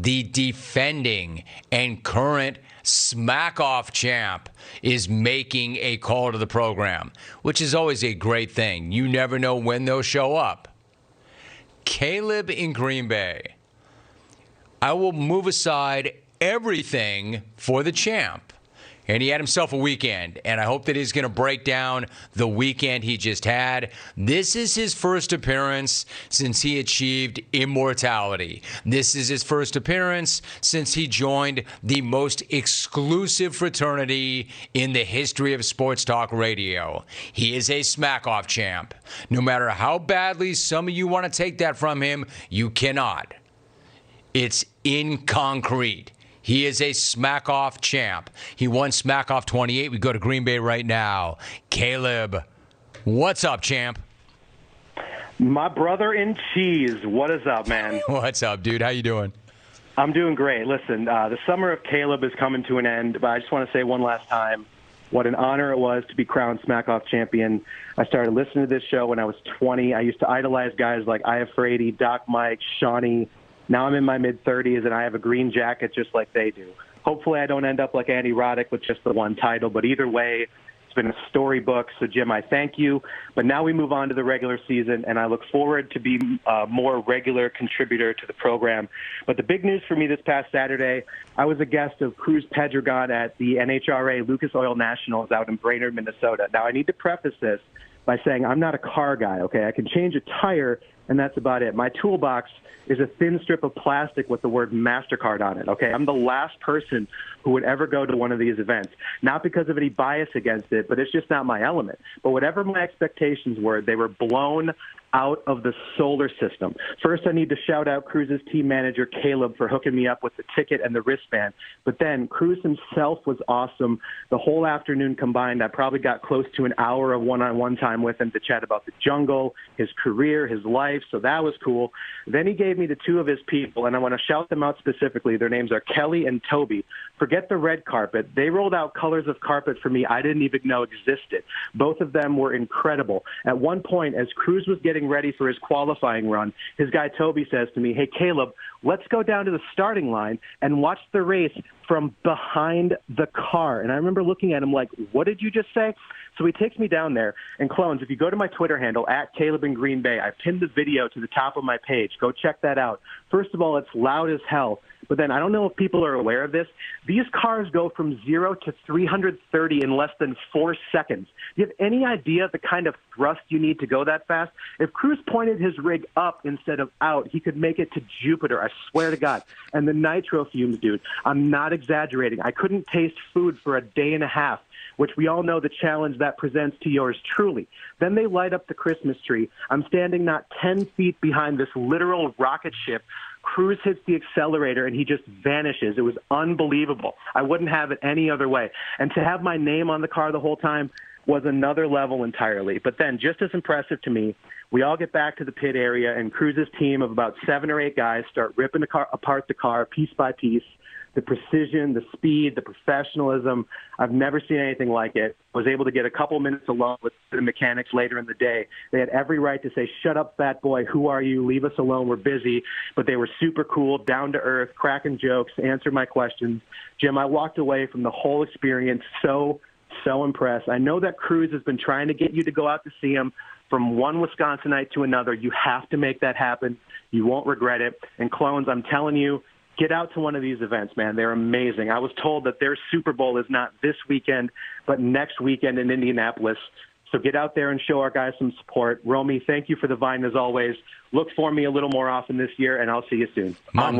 the defending and current smack-off champ, is making a call to the program, which is always a great thing. You never know when they'll show up. Kaleb in Green Bay. I will move aside everything for the champ. And he had himself a weekend, and I hope that he's going to break down the weekend he just had. This is his first appearance since he achieved immortality. This is his first appearance since he joined the most exclusive fraternity in the history of sports talk radio. He is a smack-off champ. No matter how badly some of you want to take that from him, you cannot. It's in concrete. He is a smack-off champ. He won Smack-Off 28. We go to Green Bay right now. Kaleb, what's up, champ? My brother in cheese. What is up, man? What's up, dude? How you doing? I'm doing great. Listen, the summer of Kaleb is coming to an end, but I just want to say one last time what an honor it was to be crowned Smack-Off champion. I started listening to this show when I was 20. I used to idolize guys like Aya Frady, Doc Mike, Shawnee. Now I'm in my mid-30s, and I have a green jacket just like they do. Hopefully I don't end up like Andy Roddick with just the one title, but either way, it's been a storybook. So, Jim, I thank you. But now we move on to the regular season, and I look forward to being a more regular contributor to the program. But the big news for me this past Saturday, I was a guest of Cruz Pedregon at the NHRA Lucas Oil Nationals out in Brainerd, Minnesota. Now, I need to preface this by saying I'm not a car guy, okay? I can change a tire, and that's about it. My toolbox is a thin strip of plastic with the word MasterCard on it, okay? I'm the last person who would ever go to one of these events, not because of any bias against it, but it's just not my element. But whatever my expectations were, they were blown out of the solar system. First, I need to shout out Cruz's team manager, Kaleb, for hooking me up with the ticket and the wristband. But then Cruz himself was awesome. The whole afternoon combined, I probably got close to an hour of one-on-one time with him to chat about the jungle, his career, his life, so that was cool. Then he gave me the two of his people, and I want to shout them out specifically. Their names are Kelly and Toby. Forget the red carpet. They rolled out colors of carpet for me I didn't even know existed. Both of them were incredible. At one point, as Cruz was getting ready for his qualifying run, his guy Toby says to me, "Hey, Kaleb, let's go down to the starting line and watch the race from behind the car." And I remember looking at him like, what did you just say? So he takes me down there. And clones, if you go to my Twitter handle, at Kaleb in Green Bay, I pinned the video to the top of my page. Go check that out. First of all, it's loud as hell. But then I don't know if people are aware of this. These cars go from 0 to 330 in less than 4 seconds. Do you have any idea the kind of thrust you need to go that fast? If Cruz pointed his rig up instead of out, he could make it to Jupiter, I swear to God. And the nitro fumes, dude, I'm not exaggerating. I couldn't taste food for a day and a half, which we all know the challenge that presents to yours truly. Then they light up the Christmas tree. I'm standing not 10 feet behind this literal rocket ship. Cruz hits the accelerator, and he just vanishes. It was unbelievable. I wouldn't have it any other way. And to have my name on the car the whole time was another level entirely. But then, just as impressive to me, we all get back to the pit area, and Cruz's team of about 7 or 8 guys start ripping apart the car piece by piece. The precision, the speed, the professionalism, I've never seen anything like it. I was able to get a couple minutes alone with the mechanics later in the day. They had every right to say, "Shut up, fat boy, who are you? Leave us alone, we're busy." But they were super cool, down to earth, cracking jokes, answered my questions. Jim, I walked away from the whole experience so impressed. I know that Cruz has been trying to get you to go out to see him from one Wisconsinite to another. You have to make that happen. You won't regret it. And clones, I'm telling you, get out to one of these events, man. They're amazing. I was told that their Super Bowl is not this weekend, but next weekend in Indianapolis. So get out there and show our guys some support. Romy, thank you for the Vine as always. Look for me a little more often this year, and I'll see you soon. My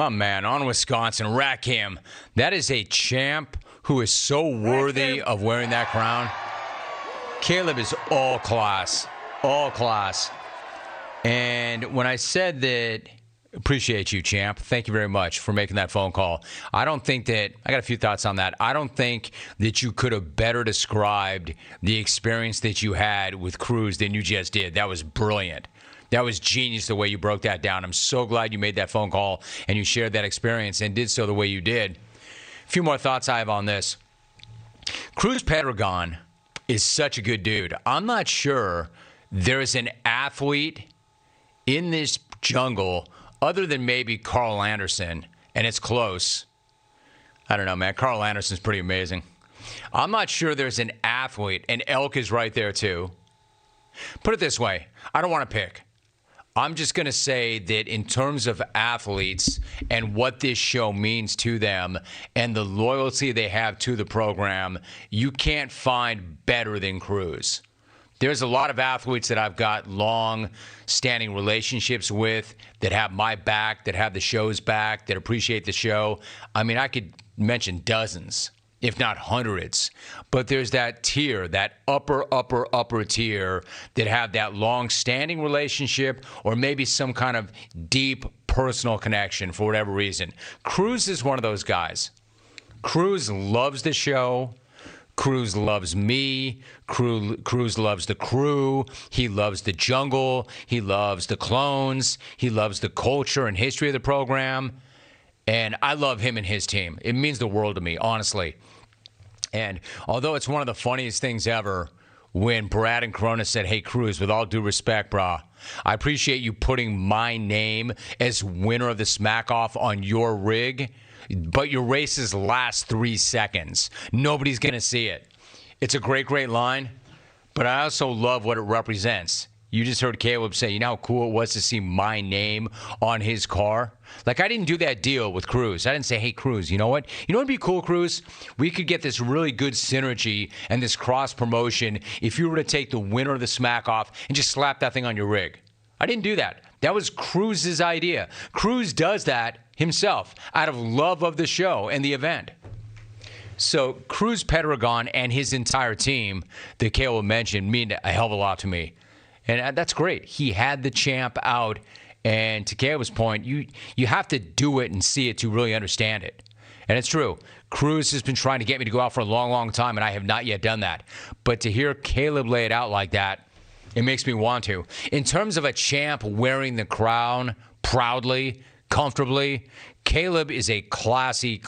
man, on Wisconsin. Rack him. That is a champ who is so worthy of wearing that crown. Kaleb is all class. All class. And when I said that, appreciate you, champ. Thank you very much for making that phone call. I don't think that, I got a few thoughts on that. I don't think that you could have better described the experience that you had with Cruz than you just did. That was brilliant. That was genius the way you broke that down. I'm so glad you made that phone call and you shared that experience and did so the way you did. A few more thoughts I have on this. Cruz Pedregon is such a good dude. I'm not sure there's an athlete in this jungle other than maybe Carl Anderson, and it's close. I don't know, man. Carl Anderson's pretty amazing. I'm not sure there's an athlete, and Elk is right there too. Put it this way, I don't want to pick. I'm just going to say that in terms of athletes and what this show means to them and the loyalty they have to the program, you can't find better than Cruz. There's a lot of athletes that I've got long-standing relationships with that have my back, that have the show's back, that appreciate the show. I mean, I could mention dozens, if not hundreds. But there's that tier, that upper tier that have that long-standing relationship or maybe some kind of deep personal connection for whatever reason. Cruz is one of those guys. Cruz loves the show. Cruz loves me. Cruz loves the crew. He loves the jungle. He loves the clones. He loves the culture and history of the program. And I love him and his team. It means the world to me, honestly. And although it's one of the funniest things ever when Brad and Corona said, hey, Cruz, with all due respect, brah, I appreciate you putting my name as winner of the Smack-Off on your rig, but your races last 3 seconds. Nobody's going to see it. It's a great, great line, but I also love what it represents. You just heard Kaleb say, you know how cool it was to see my name on his car? Like, I didn't do that deal with Cruz. I didn't say, hey, Cruz, you know what? You know what would be cool, Cruz? We could get this really good synergy and this cross-promotion if you were to take the winner of the Smack-Off and just slap that thing on your rig. I didn't do that. That was Cruz's idea. Cruz does that himself out of love of the show and the event. So Cruz Pedregon and his entire team that Kaleb mentioned mean a hell of a lot to me. And that's great. He had the champ out. And to Kaleb's point, you have to do it and see it to really understand it. And it's true. Cruz has been trying to get me to go out for a long, long time, and I have not yet done that. But to hear Kaleb lay it out like that, it makes me want to. In terms of a champ wearing the crown proudly, comfortably, Kaleb is a classy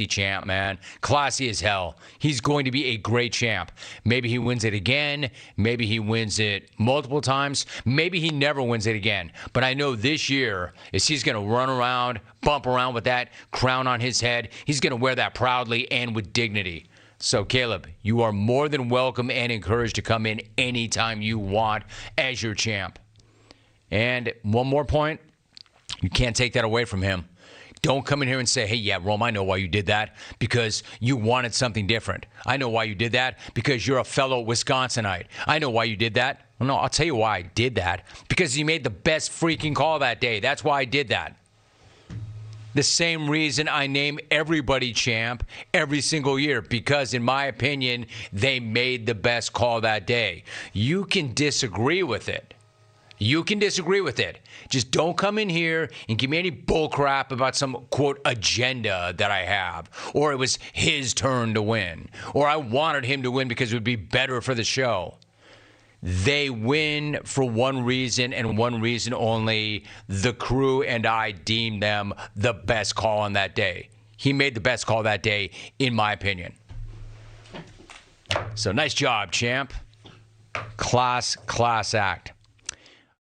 champ, man. Classy as hell. He's going to be a great champ. Maybe he wins it again. Maybe he wins it multiple times. Maybe he never wins it again. But I know this year is he's going to run around, bump around with that crown on his head. He's going to wear that proudly and with dignity. So, Kaleb, you are more than welcome and encouraged to come in anytime you want as your champ. And one more point, you can't take that away from him. Don't come in here and say, hey, yeah, Rome, I know why you did that, because you wanted something different. I know why you did that, because you're a fellow Wisconsinite. I know why you did that. Well, no, I'll tell you why I did that, because you made the best freaking call that day. That's why I did that. The same reason I name everybody champ every single year, because in my opinion, they made the best call that day. You can disagree with it. You can disagree with it. Just don't come in here and give me any bullcrap about some, quote, agenda that I have. Or it was his turn to win. Or I wanted him to win because it would be better for the show. They win for one reason and one reason only. The crew and I deemed them the best call on that day. He made the best call that day, in my opinion. So nice job, champ. Class act.